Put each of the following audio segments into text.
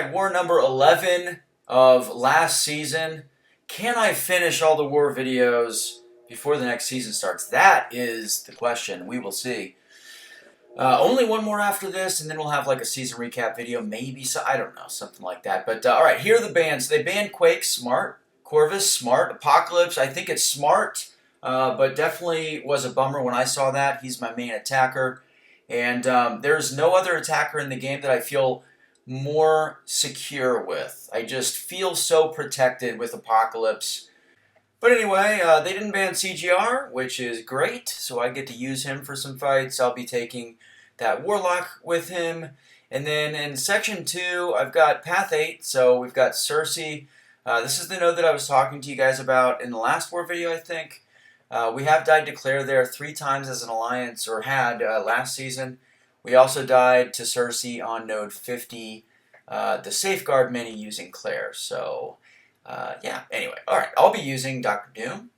Alright, war number 11 of last season. Can I finish all the war videos before the next season starts? That is the question. We will see. Only one more after this, and then we'll have like a season recap video, maybe. So I don't know, something like that. But alright, here are the bans. They banned Quake, smart. Corvus, smart. Apocalypse, I think it's smart, but definitely was a bummer when I saw that. He's my main attacker. And there's no other attacker in the game that I feel more secure with. I just feel so protected with Apocalypse. But anyway, they didn't ban CGR, which is great, so I get to use him for some fights. I'll be taking that Warlock with him. And then in Section 2, I've got Path 8, so we've got Cersei. This is the node that I was talking to you guys about in the last war video, I think. We have died to Claire there 3 times as an alliance, or had last season. We also died to Cersei on node 50, the Safeguard mini using Claire. So, yeah, anyway. Alright, I'll be using Dr. Doom.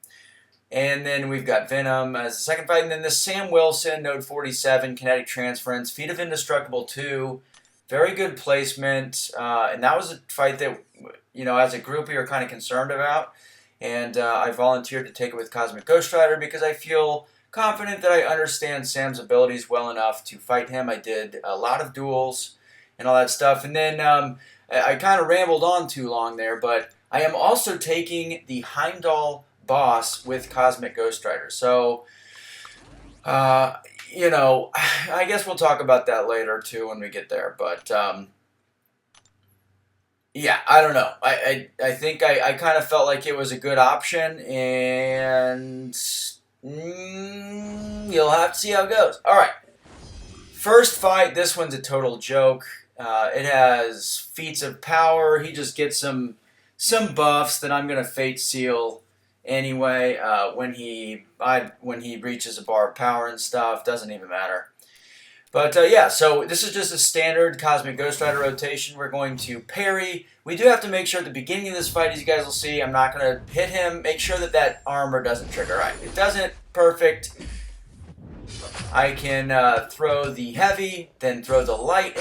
And then we've got Venom as the second fight. And then the Sam Wilson, node 47, Kinetic Transference, Feet of Indestructible 2. Very good placement. And that was a fight that, you know, as a group we were kind of concerned about. And I volunteered to take it with Cosmic Ghost Rider because I feel confident that I understand Sam's abilities well enough to fight him. I did a lot of duels and all that stuff. And then I kind of rambled on too long there, but I am also taking the Heimdall boss with Cosmic Ghost Rider. So, you know, I guess we'll talk about that later too when we get there. But, yeah, I don't know. I think I kind of felt like it was a good option, and you'll have to see how it goes. All right. First fight, this one's a total joke. It has feats of power. He just gets some buffs that I'm going to Fate Seal anyway when he reaches a bar of power and stuff. Doesn't even matter. But yeah, so this is just a standard Cosmic Ghost Rider rotation. We're going to parry. We do have to make sure at the beginning of this fight, as you guys will see, I'm not going to hit him. Make sure that that armor doesn't trigger. All right, it doesn't. Perfect. I can throw the heavy, then throw the light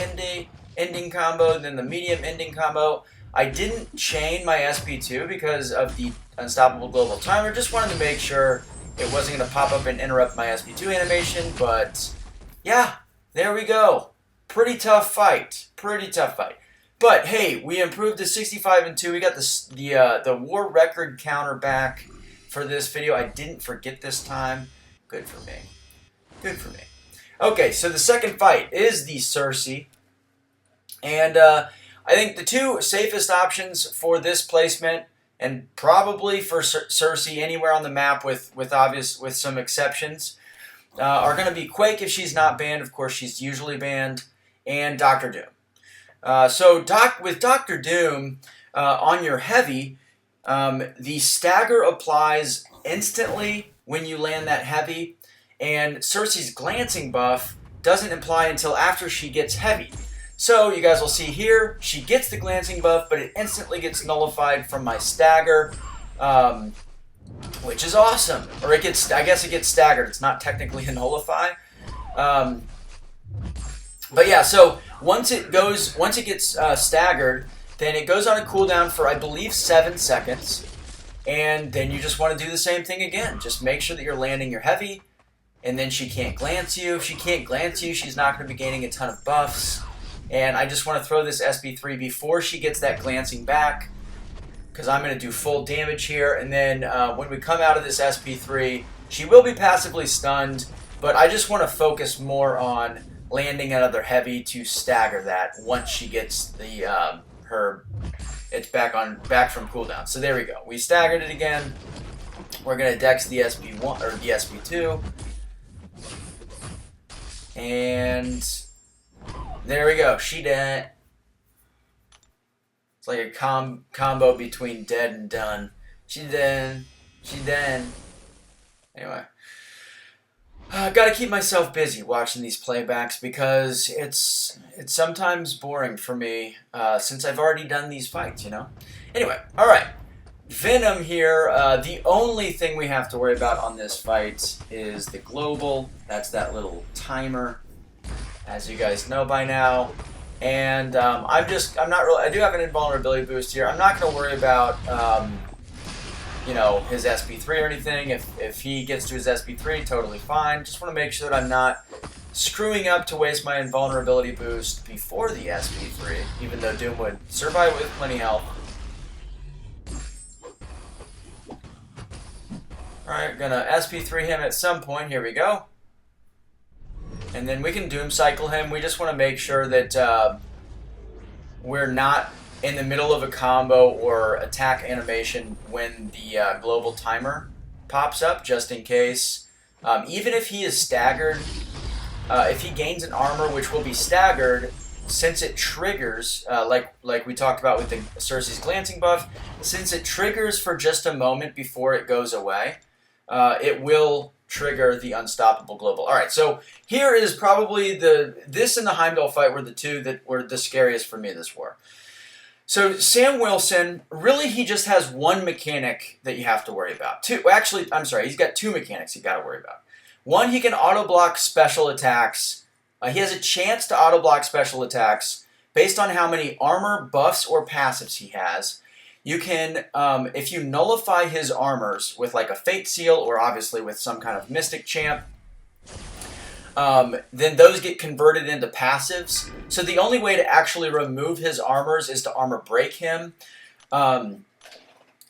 ending combo, then the medium ending combo. I didn't chain my SP2 because of the Unstoppable Global Timer. Just wanted to make sure it wasn't going to pop up and interrupt my SP2 animation, but yeah. There we go. Pretty tough fight. Pretty tough fight. But hey, we improved to 65-2. We got the war record counter back for this video. I didn't forget this time. Good for me. Good for me. Okay, so the second fight is the Cersei. And I think the two safest options for this placement, and probably for Cersei anywhere on the map with some exceptions, are going to be Quake if she's not banned. Of course, she's usually banned. And Dr. Doom. So with Dr. Doom on your heavy, the stagger applies instantly when you land that heavy. And Cersei's glancing buff doesn't apply until after she gets heavy. So you guys will see here, she gets the glancing buff, but it instantly gets nullified from my stagger. Which is awesome. Or I guess it gets staggered. It's not technically a nullify. But yeah, so once it gets staggered, then it goes on a cooldown for, I believe, 7 seconds. And then you just want to do the same thing again. Just make sure that you're landing your heavy, and then she can't glance you. If she can't glance you, she's not going to be gaining a ton of buffs. And I just want to throw this SP3 before she gets that glancing back, because I'm going to do full damage here, and then when we come out of this SP3, she will be passively stunned, but I just want to focus more on landing another heavy to stagger that once she gets the it's back from cooldown. So there we go. We staggered it again. We're going to dex the SP1 or the SP2, and there we go. She dead. It's like a combo between dead and done. She dead. She dead. Anyway. Got to keep myself busy watching these playbacks because it's sometimes boring for me since I've already done these fights, you know? Anyway, alright. Venom here. The only thing we have to worry about on this fight is the global. That's that little timer, as you guys know by now. And I'm not really, I do have an invulnerability boost here. I'm not going to worry about, you know, his SP3 or anything. If he gets to his SP3, totally fine. Just want to make sure that I'm not screwing up to waste my invulnerability boost before the SP3, even though Doom would survive with plenty health. Alright, gonna SP3 him at some point. Here we go. And then we can Doom cycle him. We just want to make sure that we're not in the middle of a combo or attack animation when the global timer pops up, just in case. Even if he is staggered, if he gains an armor which will be staggered, since it triggers, like we talked about with the Cersei's glancing buff, since it triggers for just a moment before it goes away, it will trigger the unstoppable global. All right, so here is probably this and the Heimdall fight were the two that were the scariest for me this war. So Sam Wilson, really he just has one mechanic that you have to worry about. Actually, I'm sorry, he's got two mechanics you got to worry about. One, he can auto-block special attacks. He has a chance to auto-block special attacks based on how many armor, buffs, or passives he has. You can, if you nullify his armors with like a Fate Seal or obviously with some kind of Mystic Champ, then those get converted into passives. So the only way to actually remove his armors is to armor break him. And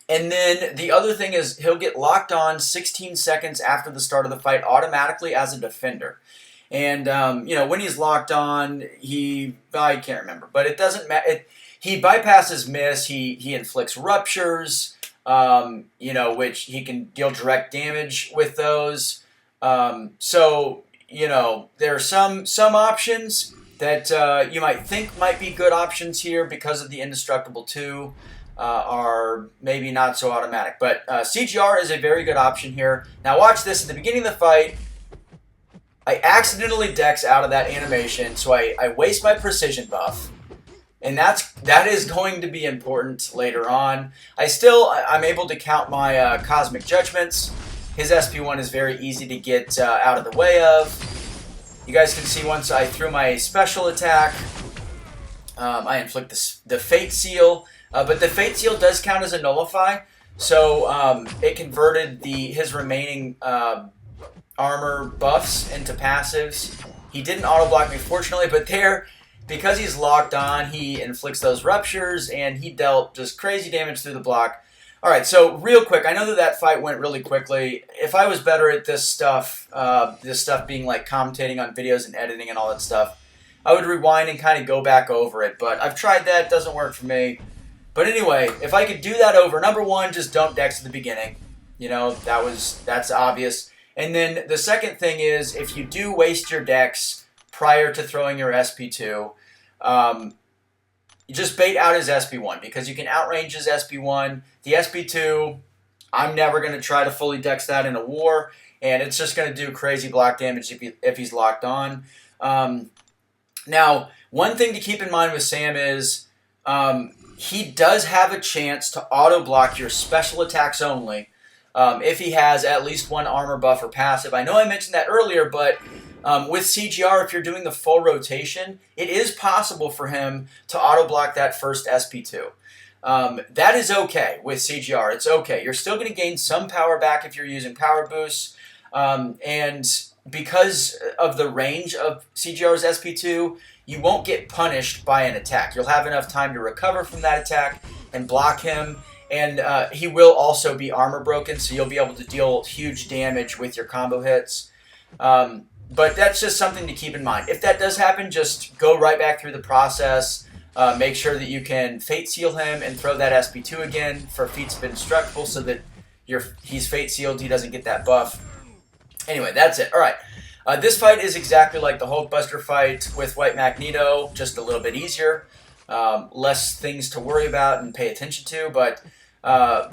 then the other thing is he'll get locked on 16 seconds after the start of the fight automatically as a defender. And, you know, when he's locked on, I can't remember, but it doesn't matter. He bypasses miss, he inflicts ruptures, you know, which he can deal direct damage with those. So, you know, there are some options that you might think might be good options here because of the Indestructible 2 are maybe not so automatic. But CGR is a very good option here. Now watch this, at the beginning of the fight, I accidentally dex out of that animation, so I waste my precision buff. And that is going to be important later on. I'm able to count my Cosmic Judgments. His SP1 is very easy to get out of the way of. You guys can see once I threw my special attack, I inflict the Fate Seal. But the Fate Seal does count as a nullify. So it converted his remaining armor buffs into passives. He didn't auto-block me, fortunately, but because he's locked on, he inflicts those ruptures, and he dealt just crazy damage through the block. All right, so real quick, I know that fight went really quickly. If I was better at this stuff being like commentating on videos and editing and all that stuff, I would rewind and kind of go back over it. But I've tried that, it doesn't work for me. But anyway, if I could do that over, number one, just don't dex at the beginning. You know, that's obvious. And then the second thing is, if you do waste your dex prior to throwing your SP2, you just bait out his SP1 because you can outrange his SP1. The SP2, I'm never going to try to fully dex that in a war, and it's just going to do crazy block damage if he's locked on. Now, one thing to keep in mind with Sam is he does have a chance to auto-block your special attacks only if he has at least one armor buff or passive. I know I mentioned that earlier, but with CGR, if you're doing the full rotation, it is possible for him to auto-block that first SP2. That is okay with CGR. It's okay. You're still going to gain some power back if you're using power boosts. And because of the range of CGR's SP2, you won't get punished by an attack. You'll have enough time to recover from that attack and block him. And he will also be armor broken, so you'll be able to deal huge damage with your combo hits. But that's just something to keep in mind. If that does happen, just go right back through the process. Make sure that you can Fate Seal him and throw that SP2 again for feats of Indestructible so that he's Fate Sealed, he doesn't get that buff. Anyway, that's it. All right. This fight is exactly like the Hulkbuster fight with White Magneto, just a little bit easier. Less things to worry about and pay attention to, but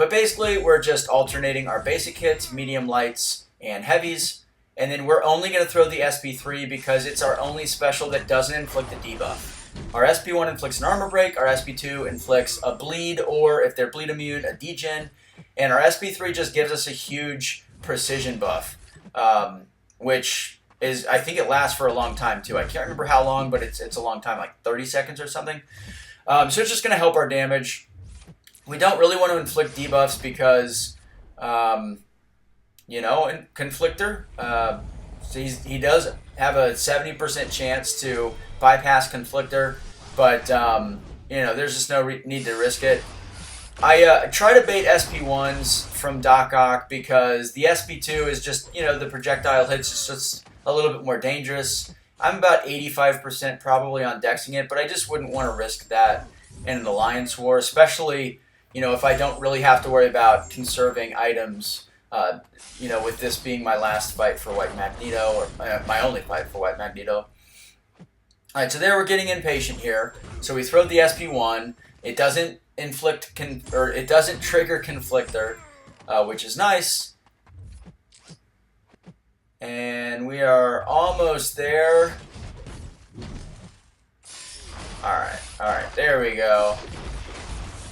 basically we're just alternating our basic hits, medium, lights, and heavies. And then we're only going to throw the SP3 because it's our only special that doesn't inflict a debuff. Our SP1 inflicts an armor break, our SP2 inflicts a bleed, or if they're bleed immune, a degen. And our SP3 just gives us a huge precision buff, which is, I think it lasts for a long time too. I can't remember how long, but it's a long time, like 30 seconds or something. So it's just going to help our damage. We don't really want to inflict debuffs because, you know, in Conflictor, so he does have a 70% chance to bypass Conflictor, but, you know, there's just no need to risk it. I try to bait SP1s from mcoc because the SP2 is just, you know, the projectile hits just a little bit more dangerous. I'm about 85% probably on dexing it, but I just wouldn't want to risk that in an Alliance War, especially, you know, if I don't really have to worry about conserving items, you know, with this being my last fight for White Magneto, or my only fight for White Magneto. Alright, so there we're getting impatient here. So we throw the SP1. It doesn't it doesn't trigger Conflictor, which is nice. And we are almost there. Alright, there we go.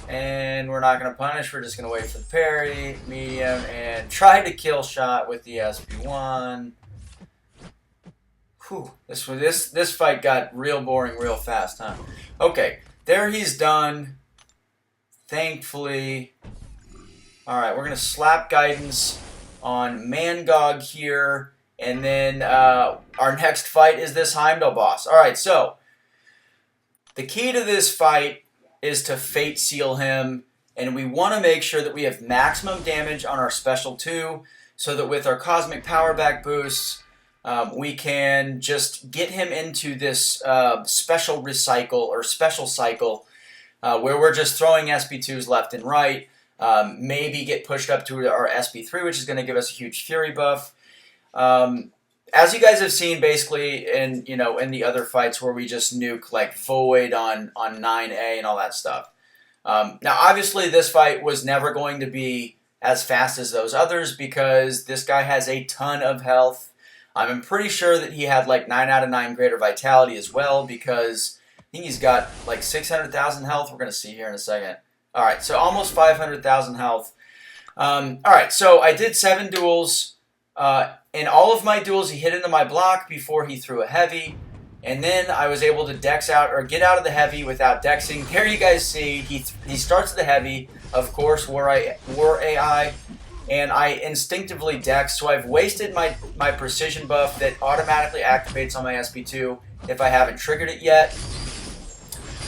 And we're not going to punish, we're just going to wait for the parry, medium, and try to kill shot with the SP1. Whew, this fight got real boring real fast, huh? Okay, there he's done. Thankfully. Alright, we're going to slap guidance on mcoc here. And then our next fight is this Heimdall boss. Alright, so the key to this fight is to Fate Seal him. And we want to make sure that we have maximum damage on our Special 2 so that with our Cosmic Power Back boosts, we can just get him into this special recycle or special cycle where we're just throwing SP2s left and right, maybe get pushed up to our SP3, which is going to give us a huge Fury buff. As you guys have seen, basically, in the other fights where we just nuke like Void on 9A and all that stuff. Now, obviously, this fight was never going to be as fast as those others because this guy has a ton of health. I'm pretty sure that he had like 9 out of 9 greater vitality as well because I think he's got like 600,000 health. We're going to see here in a second. All right, so almost 500,000 health. All right, so I did 7 duels. In all of my duels, he hit into my block before he threw a heavy. And then I was able to dex out or get out of the heavy without dexing. There you guys see, he starts the heavy, of course, War AI. And I instinctively dex, so I've wasted my precision buff that automatically activates on my SP2 if I haven't triggered it yet.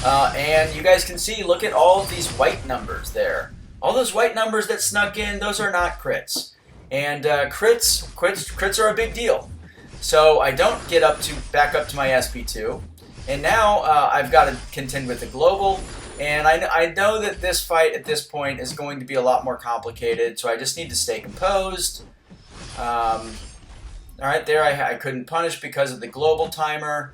And you guys can see, look at all of these white numbers there. All those white numbers that snuck in, those are not crits. And crits are a big deal. So I don't get back up to my SP2. And now I've got to contend with the global. And I know that this fight at this point is going to be a lot more complicated. So I just need to stay composed. Alright, there I couldn't punish because of the global timer.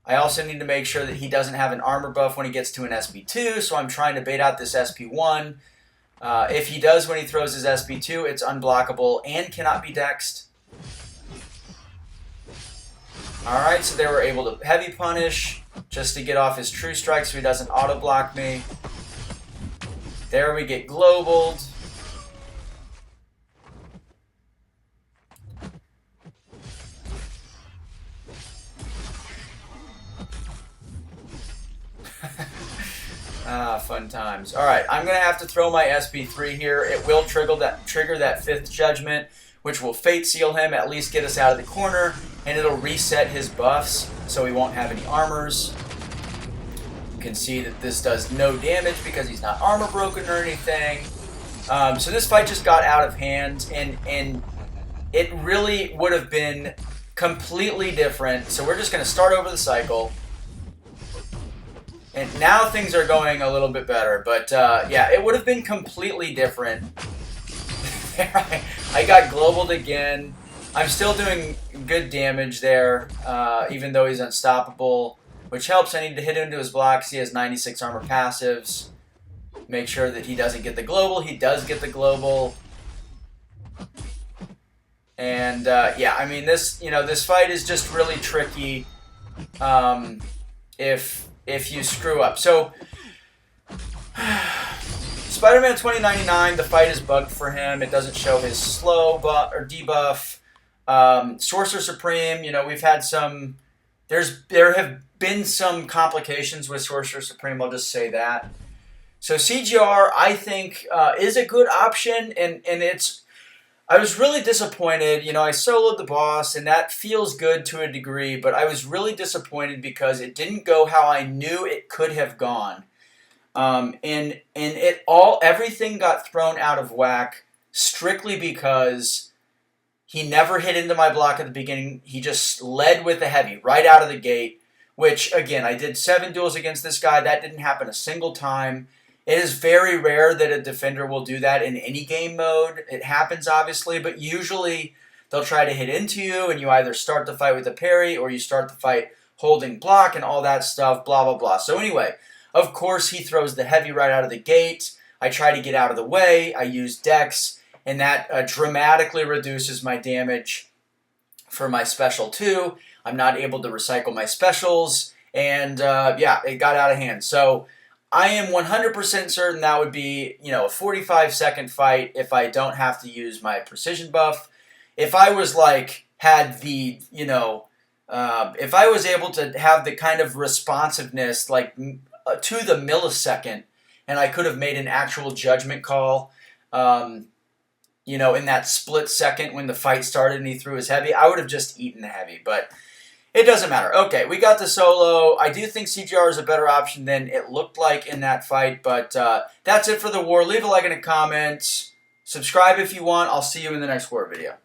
I also need to make sure that he doesn't have an armor buff when he gets to an SP2, so I'm trying to bait out this SP1. If he does when he throws his SP2, it's unblockable and cannot be dexed. Alright, so they were able to heavy punish just to get off his true strike so he doesn't auto-block me. There we get globaled. Fun times. Alright, I'm going to have to throw my SP3 here. It will trigger that 5th judgment, which will Fate Seal him, at least get us out of the corner, and it'll reset his buffs so he won't have any armors. You can see that this does no damage because he's not armor broken or anything. So this fight just got out of hand, and it really would have been completely different. So we're just going to start over the cycle. And now things are going a little bit better, but yeah, it would have been completely different. I got globaled again. I'm still doing good damage there, even though he's unstoppable, which helps. I need to hit into his blocks. He has 96 armor passives. Make sure that he doesn't get the global. He does get the global. And yeah, I mean, this fight is just really tricky if you screw up. So Spider-Man 2099, the fight is bugged for him. It doesn't show his slow buff or debuff. Sorcerer Supreme, we've had some. There have been some complications with Sorcerer Supreme. I'll just say that. So CGR, I think, is a good option, and it's. I was really disappointed. I soloed the boss, and that feels good to a degree, but I was really disappointed because it didn't go how I knew it could have gone. And everything got thrown out of whack strictly because he never hit into my block at the beginning. He just led with the heavy right out of the gate, which, again, I did 7 duels against this guy. That didn't happen a single time. It is very rare that a defender will do that in any game mode. It happens, obviously, but usually they'll try to hit into you, and you either start the fight with a parry or you start the fight holding block and all that stuff, blah, blah, blah. So anyway, of course, he throws the heavy right out of the gate. I try to get out of the way. I use Dex, and that dramatically reduces my damage for my special too. I'm not able to recycle my specials, and yeah, it got out of hand. So I am 100% certain that would be, a 45-second fight if I don't have to use my precision buff. If I was had the, if I was able to have the kind of responsiveness to the millisecond, and I could have made an actual judgment call, in that split second when the fight started and he threw his heavy, I would have just eaten the heavy, but it doesn't matter. Okay, we got the solo. I do think CGR is a better option than it looked like in that fight, but that's it for the war. Leave a like and a comment. Subscribe if you want. I'll see you in the next war video.